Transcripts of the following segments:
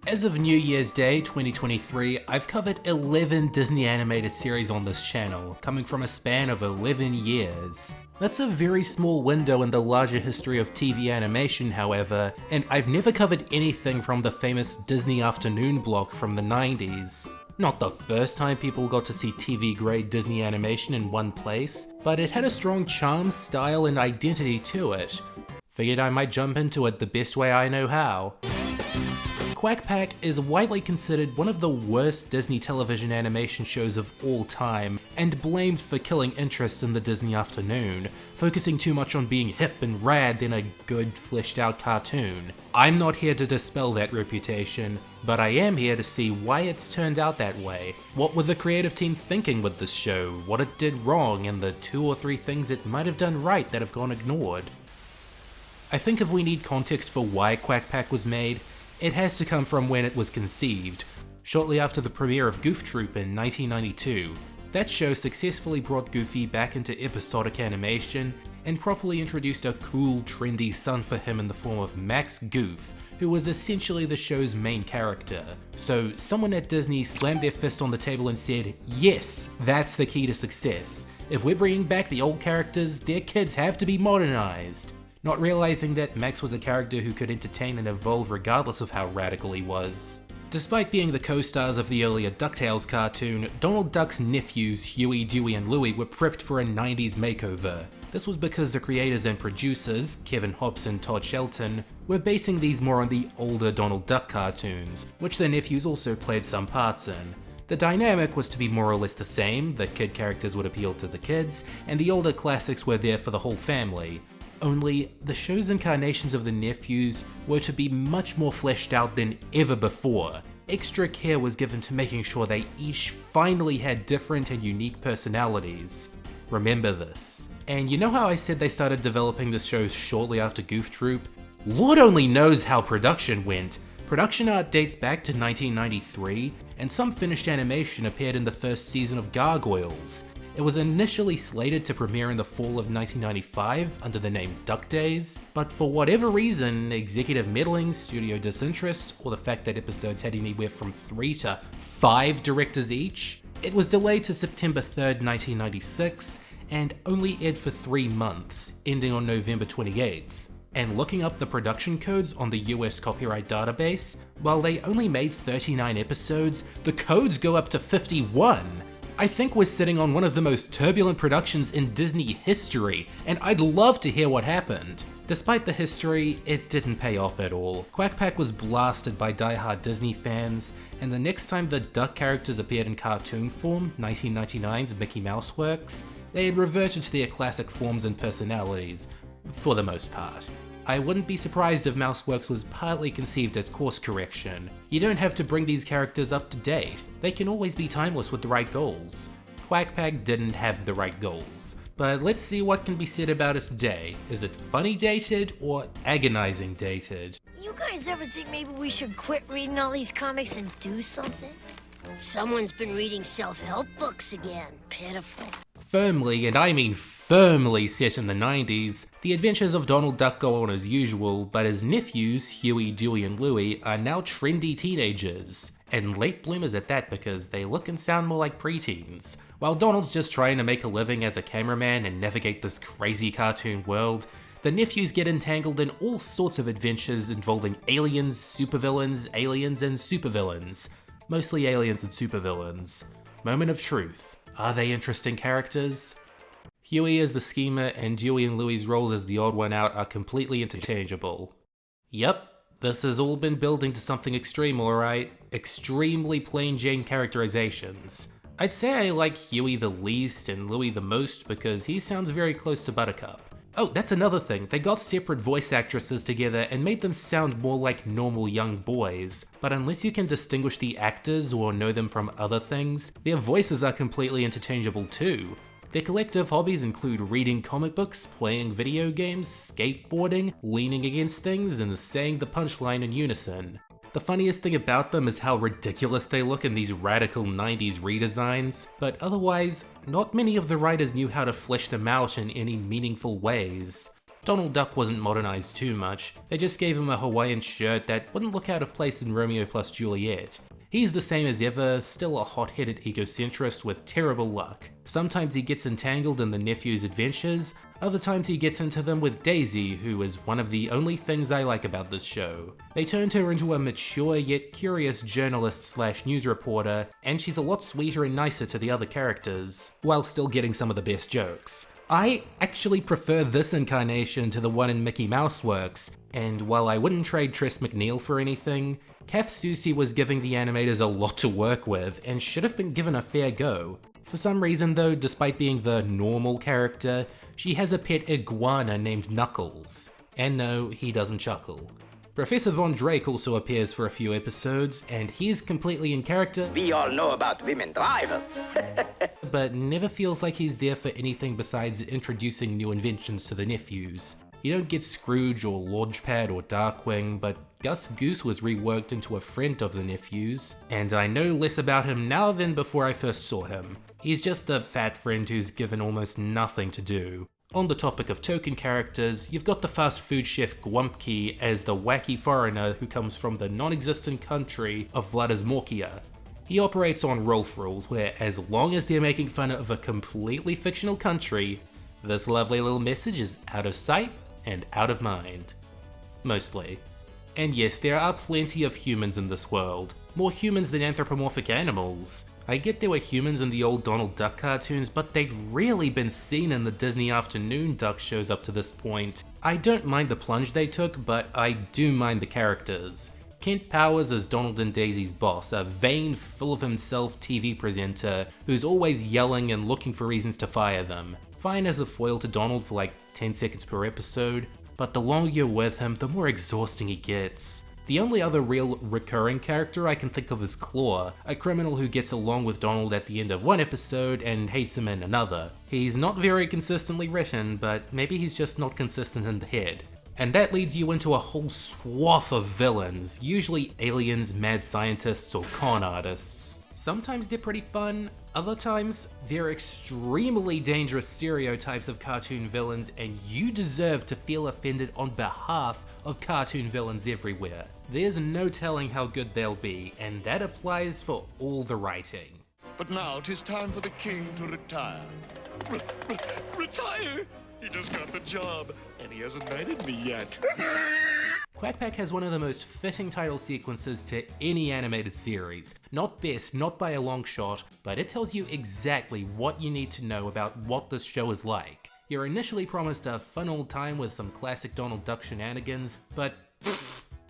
As of New Year's Day 2023, I've covered 11 Disney animated series on this channel, coming from a span of 11 years. That's a very small window in the larger history of TV animation, however, and I've never covered anything from the famous Disney Afternoon block from the 90s. Not the first time people got to see TV-grade Disney animation in one place, but it had a strong charm, style, and identity to it. Figured I might jump into it the best way I know how. Quack Pack is widely considered one of the worst Disney television animation shows of all time, and blamed for killing interest in the Disney Afternoon, focusing too much on being hip and rad than a good, fleshed out cartoon. I'm not here to dispel that reputation, but I am here to see why it's turned out that way. What were the creative team thinking with this show, what it did wrong, and the 2 or 3 things it might have done right that have gone ignored. I think if we need context for why Quack Pack was made, it has to come from when it was conceived, shortly after the premiere of Goof Troop in 1992. That show successfully brought Goofy back into episodic animation and properly introduced a cool, trendy son for him in the form of Max Goof, who was essentially the show's main character. So someone at Disney slammed their fist on the table and said, yes, that's the key to success. If we're bringing back the old characters, their kids have to be modernized. Not realizing that Max was a character who could entertain and evolve regardless of how radical he was. Despite being the co-stars of the earlier DuckTales cartoon, Donald Duck's nephews Huey, Dewey, and Louie were prepped for a 90s makeover. This was because the creators and producers, Kevin Hobbs and Todd Shelton, were basing these more on the older Donald Duck cartoons, which their nephews also played some parts in. The dynamic was to be more or less the same, the kid characters would appeal to the kids, and the older classics were there for the whole family. Only, the show's incarnations of the nephews were to be much more fleshed out than ever before. Extra care was given to making sure they each finally had different and unique personalities. Remember this. And you know how I said they started developing this show shortly after Goof Troop? Lord only knows how production went. Production art dates back to 1993, and some finished animation appeared in the first season of Gargoyles. It was initially slated to premiere in the fall of 1995 under the name Duck Days, but for whatever reason, executive meddling, studio disinterest, or the fact that episodes had anywhere from 3 to 5 directors each, it was delayed to September 3rd, 1996, and only aired for 3 months, ending on November 28th. And looking up the production codes on the US copyright database, while they only made 39 episodes, the codes go up to 51! I think we're sitting on one of the most turbulent productions in Disney history, and I'd love to hear what happened. Despite the history, it didn't pay off at all. Quack Pack was blasted by die-hard Disney fans, and the next time the duck characters appeared in cartoon form, 1999's Mickey Mouse Works, they had reverted to their classic forms and personalities, for the most part. I wouldn't be surprised if Mouseworks was partly conceived as course correction. You don't have to bring these characters up to date. They can always be timeless with the right goals. Quack Pack didn't have the right goals. But let's see what can be said about it today. Is it funny dated or agonizing dated? You guys ever think maybe we should quit reading all these comics and do something? Someone's been reading self-help books again. Pitiful. Firmly, and I mean firmly set in the 90s, the adventures of Donald Duck go on as usual, but his nephews, Huey, Dewey, and Louie, are now trendy teenagers. And late bloomers at that because they look and sound more like preteens. While Donald's just trying to make a living as a cameraman and navigate this crazy cartoon world, the nephews get entangled in all sorts of adventures involving aliens, supervillains, aliens, and supervillains. Mostly aliens and supervillains. Moment of truth. Are they interesting characters? Huey is the schemer, and Dewey and Louie's roles as the odd one out are completely interchangeable. Yep, this has all been building to something extreme, alright. Extremely plain Jane characterizations. I'd say I like Huey the least and Louie the most because he sounds very close to Buttercup. Oh, that's another thing, they got separate voice actresses together and made them sound more like normal young boys, but unless you can distinguish the actors or know them from other things, their voices are completely interchangeable too. Their collective hobbies include reading comic books, playing video games, skateboarding, leaning against things, and saying the punchline in unison. The funniest thing about them is how ridiculous they look in these radical 90s redesigns, but otherwise, not many of the writers knew how to flesh them out in any meaningful ways. Donald Duck wasn't modernized too much, they just gave him a Hawaiian shirt that wouldn't look out of place in Romeo plus Juliet. He's the same as ever, still a hot-headed egocentrist with terrible luck. Sometimes he gets entangled in the nephew's adventures, other times he gets into them with Daisy, who is one of the only things I like about this show. They turned her into a mature yet curious journalist/news reporter, and she's a lot sweeter and nicer to the other characters, while still getting some of the best jokes. I actually prefer this incarnation to the one in Mickey Mouse Works, and while I wouldn't trade Tress MacNeille for anything, Kath Soucie was giving the animators a lot to work with and should have been given a fair go. For some reason though, despite being the normal character, she has a pet iguana named Knuckles. And no, he doesn't chuckle. Professor Von Drake also appears for a few episodes, and he's completely in character. We all know about women drivers. But never feels like he's there for anything besides introducing new inventions to the nephews. You don't get Scrooge or Launchpad or Darkwing, but Gus Goose was reworked into a friend of the nephews, and I know less about him now than before I first saw him. He's just the fat friend who's given almost nothing to do. On the topic of token characters, you've got the fast food chef Gwumpke as the wacky foreigner who comes from the non-existent country of Vladismorkia. He operates on Rolf rules, where as long as they're making fun of a completely fictional country, this lovely little message is out of sight and out of mind. Mostly. And yes, there are plenty of humans in this world. More humans than anthropomorphic animals. I get there were humans in the old Donald Duck cartoons, but they'd rarely been seen in the Disney afternoon duck shows up to this point. I don't mind the plunge they took, but I do mind the characters. Kent Powers as Donald and Daisy's boss, a vain, full of himself TV presenter who's always yelling and looking for reasons to fire them. Fine as a foil to Donald for like 10 seconds per episode, but the longer you're with him, the more exhausting he gets. The only other real recurring character I can think of is Claw, a criminal who gets along with Donald at the end of one episode and hates him in another. He's not very consistently written, but maybe he's just not consistent in the head. And that leads you into a whole swath of villains, usually aliens, mad scientists, or con artists. Sometimes they're pretty fun, other times they're extremely dangerous stereotypes of cartoon villains, and you deserve to feel offended on behalf of cartoon villains everywhere. There's no telling how good they'll be, and that applies for all the writing. But now 'tis time for the king to retire. Retire? He just got the job, and he hasn't knighted me yet. Quack Pack has one of the most fitting title sequences to any animated series. Not best, not by a long shot, but it tells you exactly what you need to know about what this show is like. You're initially promised a fun old time with some classic Donald Duck shenanigans, but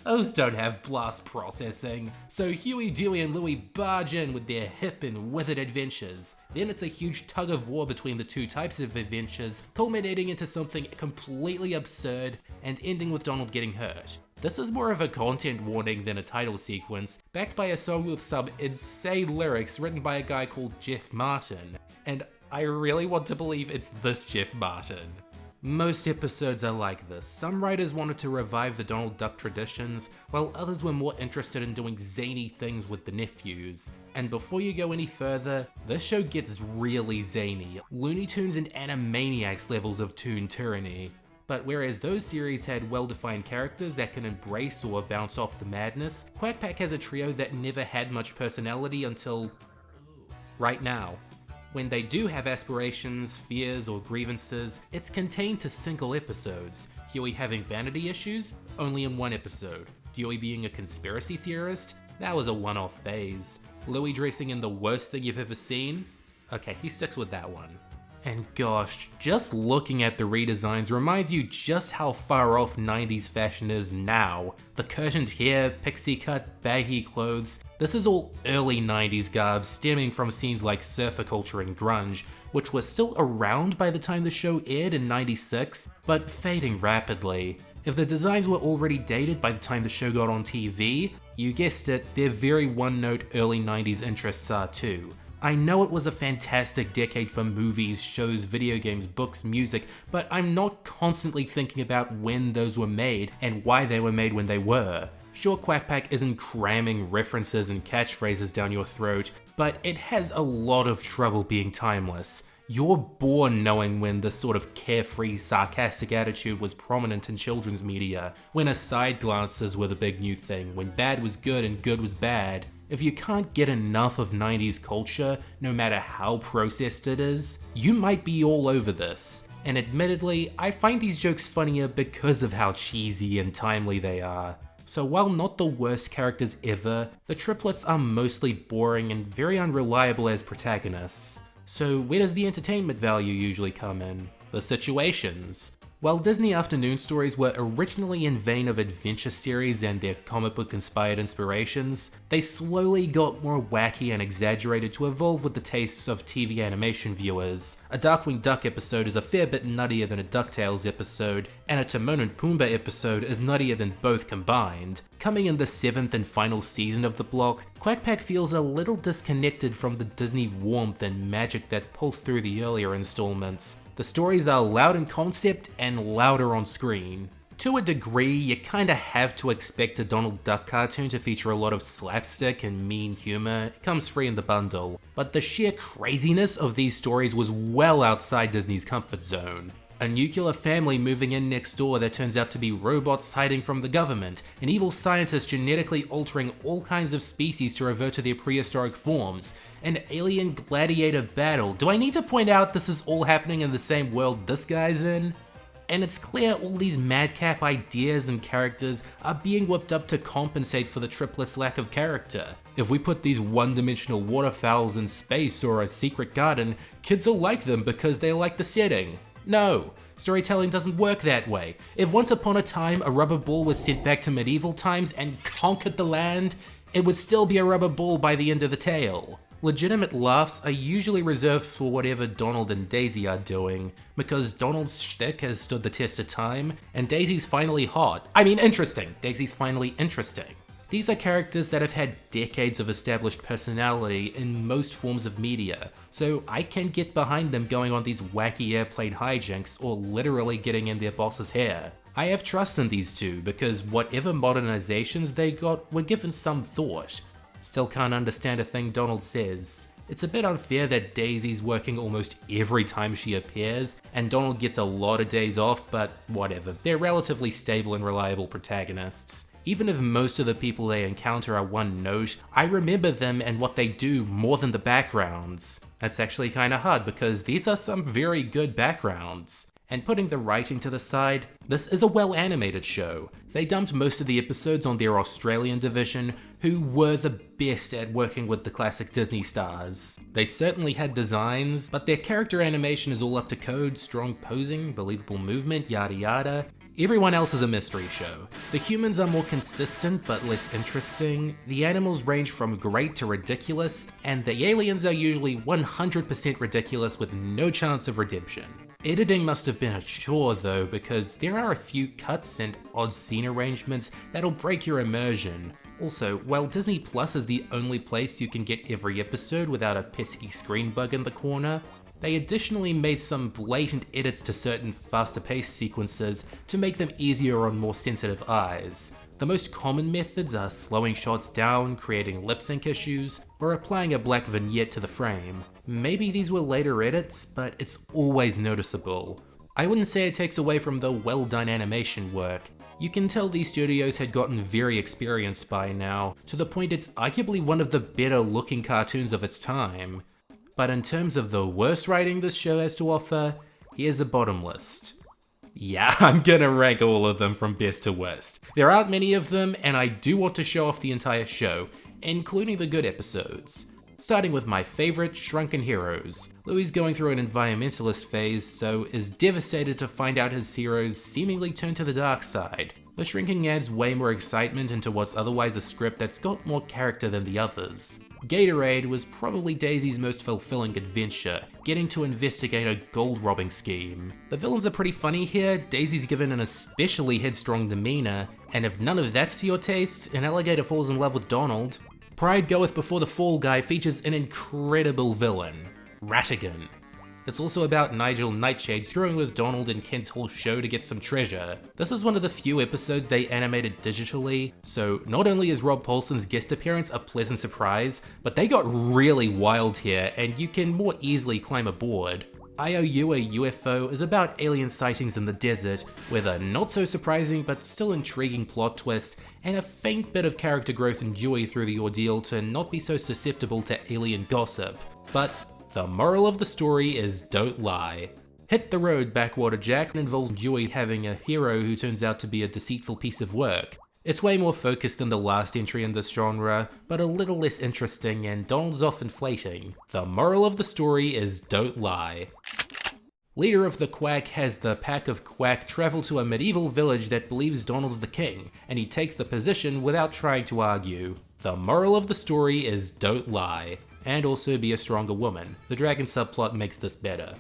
those don't have blast processing. So Huey, Dewey, and Louie barge in with their hip and withered adventures. Then it's a huge tug of war between the two types of adventures, culminating into something completely absurd and ending with Donald getting hurt. This is more of a content warning than a title sequence, backed by a song with some insane lyrics written by a guy called Jeff Martin. And I really want to believe it's this Jeff Martin. Most episodes are like this. Some writers wanted to revive the Donald Duck traditions, while others were more interested in doing zany things with the nephews. And before you go any further, this show gets really zany, Looney Tunes and Animaniacs levels of toon tyranny. But whereas those series had well-defined characters that can embrace or bounce off the madness, Quack Pack has a trio that never had much personality until right now. When they do have aspirations, fears, or grievances, it's contained to single episodes. Huey having vanity issues? Only in one episode. Dewey being a conspiracy theorist? That was a one-off phase. Louie dressing in the worst thing you've ever seen? Okay, he sticks with that one. And gosh, just looking at the redesigns reminds you just how far off 90s fashion is now. The curtained hair, pixie cut, baggy clothes, this is all early 90s garb stemming from scenes like surfer culture and grunge, which were still around by the time the show aired in 96, but fading rapidly. If the designs were already dated by the time the show got on TV, you guessed it, their very one-note early 90s interests are too. I know it was a fantastic decade for movies, shows, video games, books, music, but I'm not constantly thinking about when those were made and why they were made when they were. Sure, Quack Pack isn't cramming references and catchphrases down your throat, but it has a lot of trouble being timeless. You're born knowing when this sort of carefree, sarcastic attitude was prominent in children's media, when aside glances were the big new thing, when bad was good and good was bad. If you can't get enough of 90s culture, no matter how processed it is, you might be all over this. And admittedly, I find these jokes funnier because of how cheesy and timely they are. So while not the worst characters ever, the triplets are mostly boring and very unreliable as protagonists. So where does the entertainment value usually come in? The situations. While Disney afternoon stories were originally in vein of adventure series and their comic book inspired inspirations, they slowly got more wacky and exaggerated to evolve with the tastes of TV animation viewers. A Darkwing Duck episode is a fair bit nuttier than a DuckTales episode, and a Timon and Pumbaa episode is nuttier than both combined. Coming in the 7th and final season of the block, Quack Pack feels a little disconnected from the Disney warmth and magic that pulsed through the earlier installments. The stories are loud in concept and louder on screen. To a degree, you kinda have to expect a Donald Duck cartoon to feature a lot of slapstick and mean humor. It comes free in the bundle. But the sheer craziness of these stories was well outside Disney's comfort zone. A nuclear family moving in next door that turns out to be robots hiding from the government, an evil scientist genetically altering all kinds of species to revert to their prehistoric forms, an alien gladiator battle. Do I need to point out this is all happening in the same world this guy's in? And it's clear all these madcap ideas and characters are being whipped up to compensate for the triplets' lack of character. If we put these one-dimensional waterfowls in space or a secret garden, kids will like them because they like the setting. No, storytelling doesn't work that way. If once upon a time a rubber ball was sent back to medieval times and conquered the land, it would still be a rubber ball by the end of the tale. Legitimate laughs are usually reserved for whatever Donald and Daisy are doing, because Donald's shtick has stood the test of time, and Daisy's finally hot. I mean interesting, Daisy's finally interesting. These are characters that have had decades of established personality in most forms of media, so I can get behind them going on these wacky airplane hijinks or literally getting in their boss's hair. I have trust in these two because whatever modernizations they got were given some thought. Still can't understand a thing Donald says. It's a bit unfair that Daisy's working almost every time she appears, and Donald gets a lot of days off, but whatever, they're relatively stable and reliable protagonists. Even if most of the people they encounter are one note, I remember them and what they do more than the backgrounds. That's actually kinda hard because these are some very good backgrounds. And putting the writing to the side, this is a well-animated show. They dumped most of the episodes on their Australian division, who were the best at working with the classic Disney stars. They certainly had designs, but their character animation is all up to code, strong posing, believable movement, yada yada. Everyone else is a mystery show. The humans are more consistent but less interesting, the animals range from great to ridiculous, and the aliens are usually 100% ridiculous with no chance of redemption. Editing must have been a chore though, because there are a few cuts and odd scene arrangements that'll break your immersion. Also, while Disney Plus is the only place you can get every episode without a pesky screen bug in the corner, they additionally made some blatant edits to certain faster paced sequences to make them easier on more sensitive eyes. The most common methods are slowing shots down, creating lip sync issues, or applying a black vignette to the frame. Maybe these were later edits, but it's always noticeable. I wouldn't say it takes away from the well done animation work. You can tell these studios had gotten very experienced by now, to the point it's arguably one of the better looking cartoons of its time. But in terms of the worst writing this show has to offer, here's a bottom list. Yeah, I'm gonna rank all of them from best to worst. There aren't many of them, and I do want to show off the entire show, including the good episodes. Starting with my favorite, Shrunken Heroes. Louie's going through an environmentalist phase, so is devastated to find out his heroes seemingly turn to the dark side. The shrinking adds way more excitement into what's otherwise a script that's got more character than the others. Gatorade was probably Daisy's most fulfilling adventure, getting to investigate a gold robbing scheme. The villains are pretty funny here, Daisy's given an especially headstrong demeanor, and if none of that's to your taste, an alligator falls in love with Donald. Pride Goeth Before the Fall Guy features an incredible villain, Ratigan. It's also about Nigel Nightshade screwing with Donald and Kent's whole show to get some treasure. This is one of the few episodes they animated digitally, so not only is Rob Paulsen's guest appearance a pleasant surprise, but they got really wild here and you can more easily climb aboard. IOU, a UFO, is about alien sightings in the desert, with a not so surprising but still intriguing plot twist, and a faint bit of character growth in Dewey through the ordeal to not be so susceptible to alien gossip. But the moral of the story is don't lie. Hit the Road, Backwater Jack involves Dewey having a hero who turns out to be a deceitful piece of work. It's way more focused than the last entry in this genre, but a little less interesting, and Donald's off inflating. The moral of the story is don't lie. Leader of the Quack has the pack of Quack travel to a medieval village that believes Donald's the king, and he takes the position without trying to argue. The moral of the story is don't lie, and also be a stronger woman. The dragon subplot makes this better.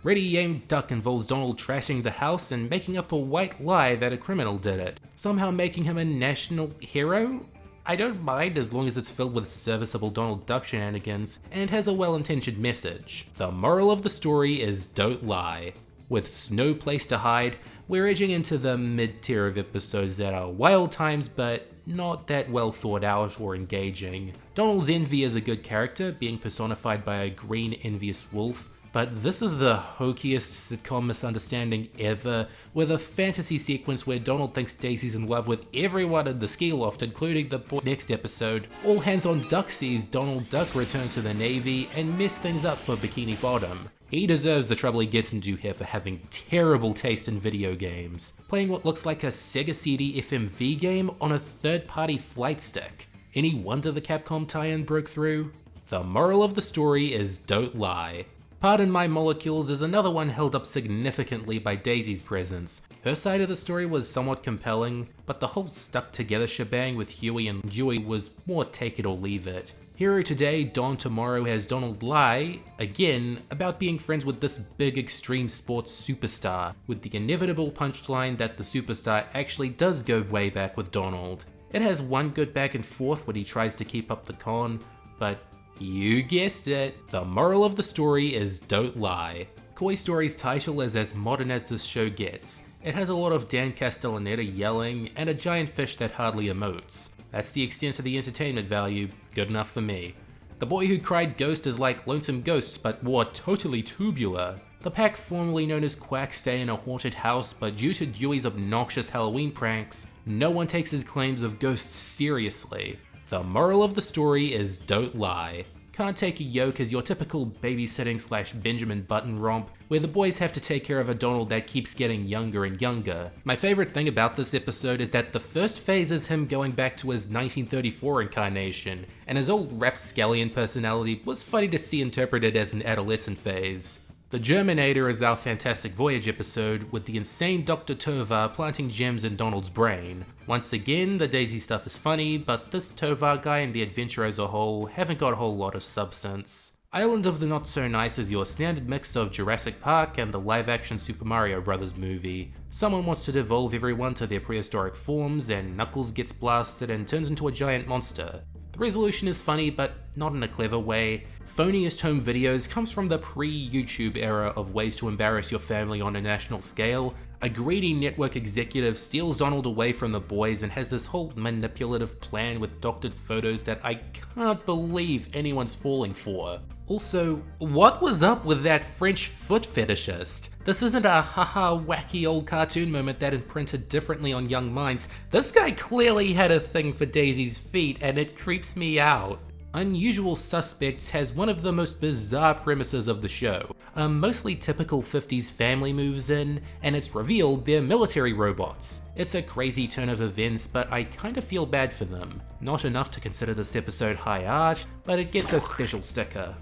Ready, Aim, Duck involves Donald trashing the house and making up a white lie that a criminal did it, somehow making him a national hero? I don't mind as long as it's filled with serviceable Donald Duck shenanigans and has a well-intentioned message. The moral of the story is don't lie. With no place to hide, we're edging into the mid-tier of episodes that are wild times but not that well thought out or engaging. Donald's envy is a good character, being personified by a green envious wolf, but this is the hokiest sitcom misunderstanding ever, with a fantasy sequence where Donald thinks Daisy's in love with everyone in the ski loft, including the boy. Next episode, All Hands on Duck sees Donald Duck return to the Navy and mess things up for Bikini Bottom. He deserves the trouble he gets into here for having terrible taste in video games, playing what looks like a Sega CD FMV game on a third-party flight stick. Any wonder the Capcom tie-in broke through? The moral of the story is don't lie. Pardon My Molecules is another one held up significantly by Daisy's presence. Her side of the story was somewhat compelling, but the whole stuck together shebang with Huey and Dewey was more take it or leave it. Hero Today, Dawn Tomorrow has Donald lie, again, about being friends with this big extreme sports superstar, with the inevitable punchline that the superstar actually does go way back with Donald. It has one good back and forth when he tries to keep up the con, but you guessed it, the moral of the story is don't lie. Koi Story's title is as modern as this show gets. It has a lot of Dan Castellaneta yelling and a giant fish that hardly emotes. That's the extent of the entertainment value, good enough for me. The Boy Who Cried Ghost is like Lonesome Ghosts but more totally tubular. The pack formerly known as Quack stay in a haunted house, but due to Dewey's obnoxious Halloween pranks, no one takes his claims of ghosts seriously. The moral of the story is don't lie. Can't Take a Yoke is your typical babysitting / Benjamin Button romp, where the boys have to take care of a Donald that keeps getting younger and younger. My favorite thing about this episode is that the first phase is him going back to his 1934 incarnation, and his old rapscallion personality was funny to see interpreted as an adolescent phase. The Germinator is our Fantastic Voyage episode, with the insane Dr. Tovar planting gems in Donald's brain. Once again, the Daisy stuff is funny, but this Tovar guy and the adventure as a whole haven't got a whole lot of substance. Island of the Not So Nice is your standard mix of Jurassic Park and the live-action Super Mario Bros. Movie. Someone wants to devolve everyone to their prehistoric forms, and Knuckles gets blasted and turns into a giant monster. The resolution is funny, but not in a clever way. Phoniest home videos comes from the pre-YouTube era of ways to embarrass your family on a national scale. A greedy network executive steals Donald away from the boys and has this whole manipulative plan with doctored photos that I can't believe anyone's falling for. Also, what was up with that French foot fetishist? This isn't a haha wacky old cartoon moment that imprinted differently on young minds. This guy clearly had a thing for Daisy's feet, and it creeps me out. Unusual Suspects has one of the most bizarre premises of the show. A mostly typical 50s family moves in, and it's revealed they're military robots. It's a crazy turn of events, but I kinda feel bad for them. Not enough to consider this episode high art, but it gets a special sticker.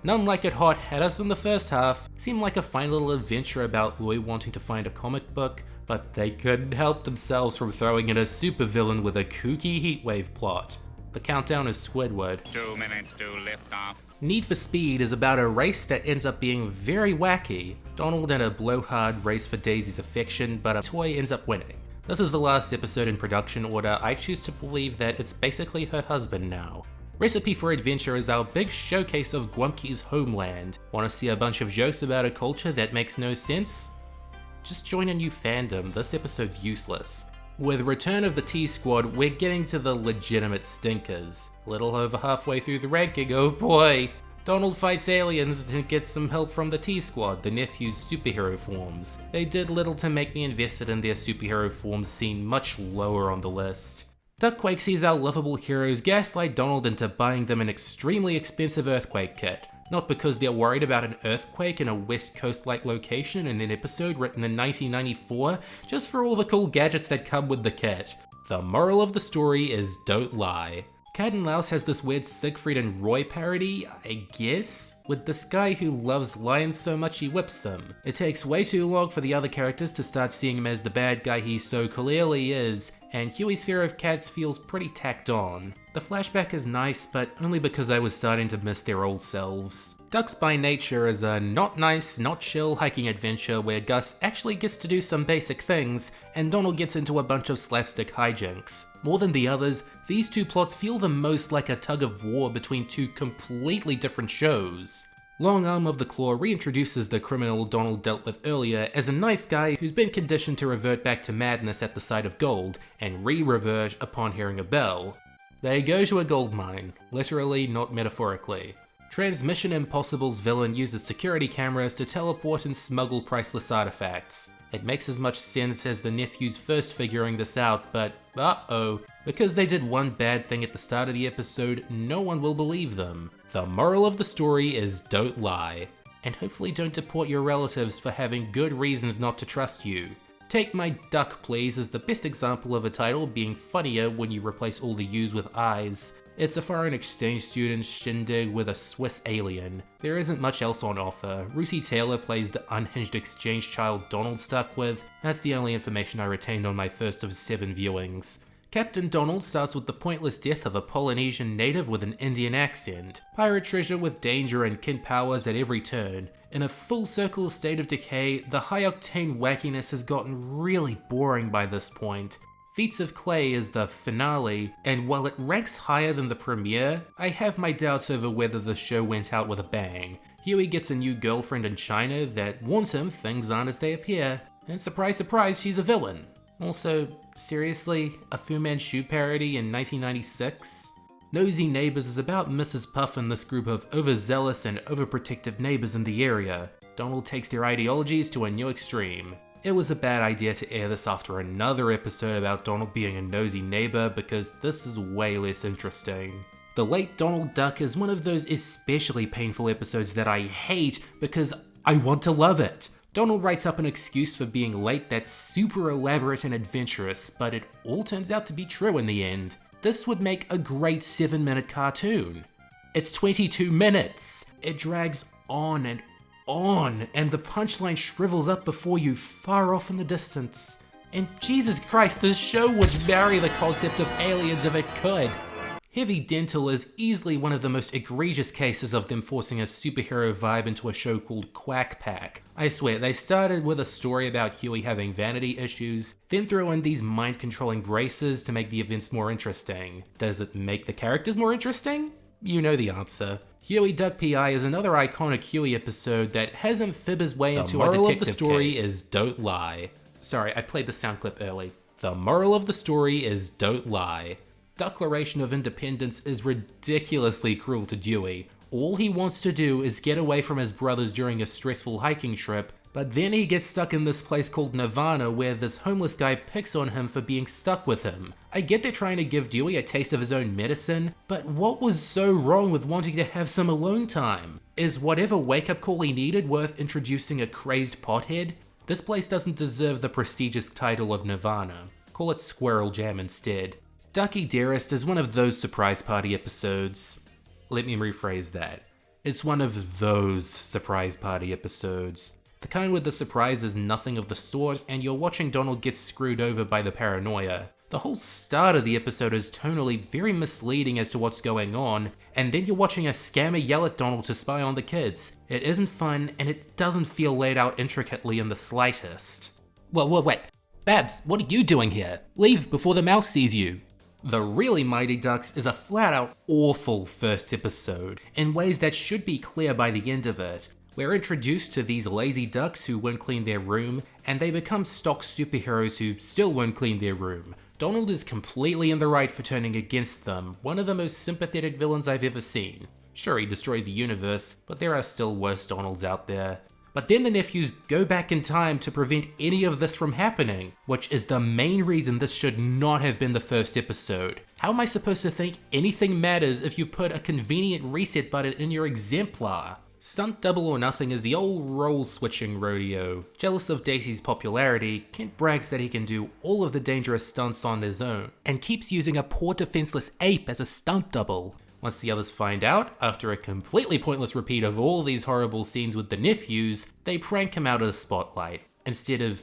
None Like It Hot had us in the first half, seemed like a fine little adventure about Louie wanting to find a comic book, but they couldn't help themselves from throwing in a supervillain with a kooky heatwave plot. The countdown is Squidward. 2 minutes to lift off. Need for Speed is about a race that ends up being very wacky. Donald and a blowhard race for Daisy's affection, but a toy ends up winning. This is the last episode in production order. I choose to believe that it's basically her husband now. Recipe for Adventure is our big showcase of Gwumpke's homeland. Want to see a bunch of jokes about a culture that makes no sense? Just join a new fandom, this episode's useless. With Return of the T-Squad, we're getting to the legitimate stinkers. A little over halfway through the ranking, oh boy! Donald fights aliens and gets some help from the T-Squad, the nephews' superhero forms. They did little to make me invested in their superhero forms, seen much lower on the list. Duckquake sees our lovable heroes gaslight Donald into buying them an extremely expensive earthquake kit. Not because they're worried about an earthquake in a West Coast-like location in an episode written in 1994, just for all the cool gadgets that come with the kit. The moral of the story is don't lie. Cat and Louse has this weird Siegfried and Roy parody, I guess, with this guy who loves lions so much he whips them. It takes way too long for the other characters to start seeing him as the bad guy he so clearly is, and Huey's fear of cats feels pretty tacked on. The flashback is nice, but only because I was starting to miss their old selves. Ducks by Nature is a not nice, not chill hiking adventure where Gus actually gets to do some basic things, and Donald gets into a bunch of slapstick hijinks. More than the others, these two plots feel the most like a tug of war between two completely different shows. Long Arm of the Claw reintroduces the criminal Donald dealt with earlier as a nice guy who's been conditioned to revert back to madness at the sight of gold, and re-revert upon hearing a bell. They go to a gold mine, literally, not metaphorically. Transmission Impossible's villain uses security cameras to teleport and smuggle priceless artifacts. It makes as much sense as the nephews first figuring this out, but uh-oh. Because they did one bad thing at the start of the episode, no one will believe them. The moral of the story is don't lie. And hopefully don't deport your relatives for having good reasons not to trust you. Take My Duck Please is the best example of a title being funnier when you replace all the U's with I's. It's a foreign exchange student shindig with a Swiss alien. There isn't much else on offer. Russi Taylor plays the unhinged exchange child Donald stuck with. That's the only information I retained on my first of 7 viewings. Captain Donald starts with the pointless death of a Polynesian native with an Indian accent. Pirate treasure with danger and kin powers at every turn. In a full circle state of decay, the high-octane wackiness has gotten really boring by this point. Feats of Clay is the finale, and while it ranks higher than the premiere, I have my doubts over whether the show went out with a bang. Huey gets a new girlfriend in China that warns him things aren't as they appear, and surprise surprise, she's a villain. Also, seriously, a Fu Manchu parody in 1996? Nosy Neighbors is about Mrs. Puff and this group of overzealous and overprotective neighbors in the area. Donald takes their ideologies to a new extreme. It was a bad idea to air this after another episode about Donald being a nosy neighbor because this is way less interesting. The Late Donald Duck is one of those especially painful episodes that I hate because I want to love it. Donald writes up an excuse for being late that's super elaborate and adventurous, but it all turns out to be true in the end. This would make a great 7-minute cartoon. It's 22 minutes! It drags on and the punchline shrivels up before you far off in the distance. And Jesus Christ, this show would marry the concept of aliens if it could. Heavy Dental is easily one of the most egregious cases of them forcing a superhero vibe into a show called Quack Pack. I swear, they started with a story about Huey having vanity issues, then throw in these mind-controlling braces to make the events more interesting. Does it make the characters more interesting? You know the answer. Huey Duck P.I. is another iconic Huey episode that has him fib his way into a detective case. The moral of the story is don't lie. Sorry, I played the sound clip early. The moral of the story is don't lie. Declaration of Independence is ridiculously cruel to Dewey. All he wants to do is get away from his brothers during a stressful hiking trip, but then he gets stuck in this place called Nirvana where this homeless guy picks on him for being stuck with him. I get they're trying to give Dewey a taste of his own medicine, but what was so wrong with wanting to have some alone time? Is whatever wake-up call he needed worth introducing a crazed pothead? This place doesn't deserve the prestigious title of Nirvana. Call it Squirrel Jam instead. Ducky Dearest is one of those surprise party episodes. Let me rephrase that. It's one of those surprise party episodes. The kind where the surprise is nothing of the sort and you're watching Donald get screwed over by the paranoia. The whole start of the episode is tonally very misleading as to what's going on, and then you're watching a scammer yell at Donald to spy on the kids. It isn't fun, and it doesn't feel laid out intricately in the slightest. Wait. Babs, what are you doing here? Leave before the mouse sees you. The Really Mighty Ducks is a flat-out awful first episode, in ways that should be clear by the end of it. We're introduced to these lazy ducks who won't clean their room, and they become stock superheroes who still won't clean their room. Donald is completely in the right for turning against them, one of the most sympathetic villains I've ever seen. Sure, he destroyed the universe, but there are still worse Donalds out there. But then the nephews go back in time to prevent any of this from happening, which is the main reason this should not have been the first episode. How am I supposed to think anything matters if you put a convenient reset button in your exemplar? Stunt Double or Nothing is the old role-switching rodeo. Jealous of Daisy's popularity, Kent brags that he can do all of the dangerous stunts on his own, and keeps using a poor defenseless ape as a stunt double. Once the others find out, after a completely pointless repeat of all these horrible scenes with the nephews, they prank him out of the spotlight, instead of,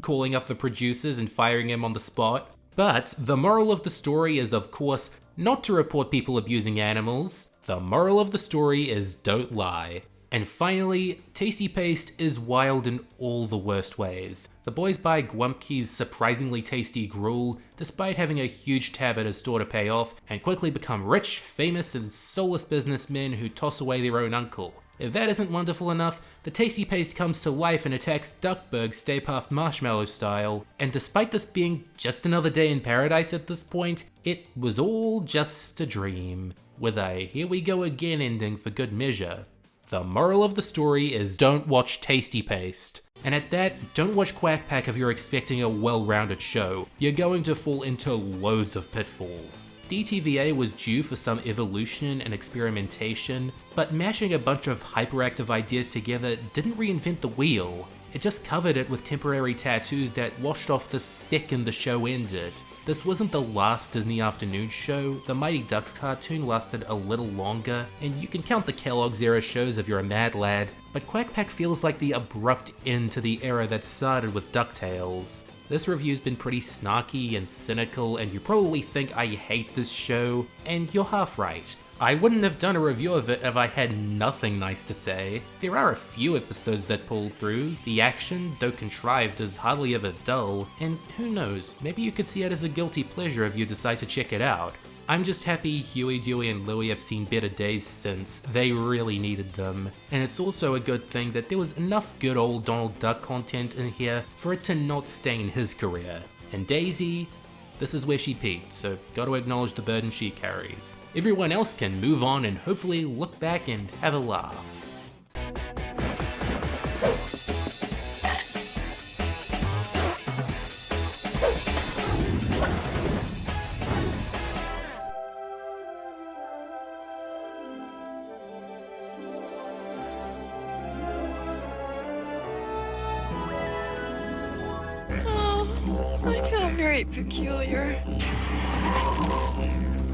calling up the producers and firing him on the spot. But the moral of the story is, of course, not to report people abusing animals. The moral of the story is don't lie. And finally, Tasty Paste is wild in all the worst ways. The boys buy Gwumpke's surprisingly tasty gruel, despite having a huge tab at his store to pay off, and quickly become rich, famous, and soulless businessmen who toss away their own uncle. If that isn't wonderful enough, the Tasty Paste comes to life and attacks Duckburg Stay Puft Marshmallow style, and despite this being just another day in paradise at this point, it was all just a dream, with a here we go again ending for good measure. The moral of the story is don't watch Tasty Paste. And at that, don't watch Quack Pack if you're expecting a well-rounded show. You're going to fall into loads of pitfalls. DTVA was due for some evolution and experimentation, but mashing a bunch of hyperactive ideas together didn't reinvent the wheel. It just covered it with temporary tattoos that washed off the second the show ended. This wasn't the last Disney afternoon show. The Mighty Ducks cartoon lasted a little longer, and you can count the Kellogg's era shows if you're a mad lad, but Quack Pack feels like the abrupt end to the era that started with DuckTales. This review's been pretty snarky and cynical, and you probably think I hate this show, and you're half right. I wouldn't have done a review of it if I had nothing nice to say. There are a few episodes that pulled through. The action, though contrived, is hardly ever dull, and who knows, maybe you could see it as a guilty pleasure if you decide to check it out. I'm just happy Huey, Dewey, and Louie have seen better days since. They really needed them. And it's also a good thing that there was enough good old Donald Duck content in here for it to not stain his career. And Daisy, this is where she peaked, so gotta acknowledge the burden she carries. Everyone else can move on and hopefully look back and have a laugh. I feel very peculiar.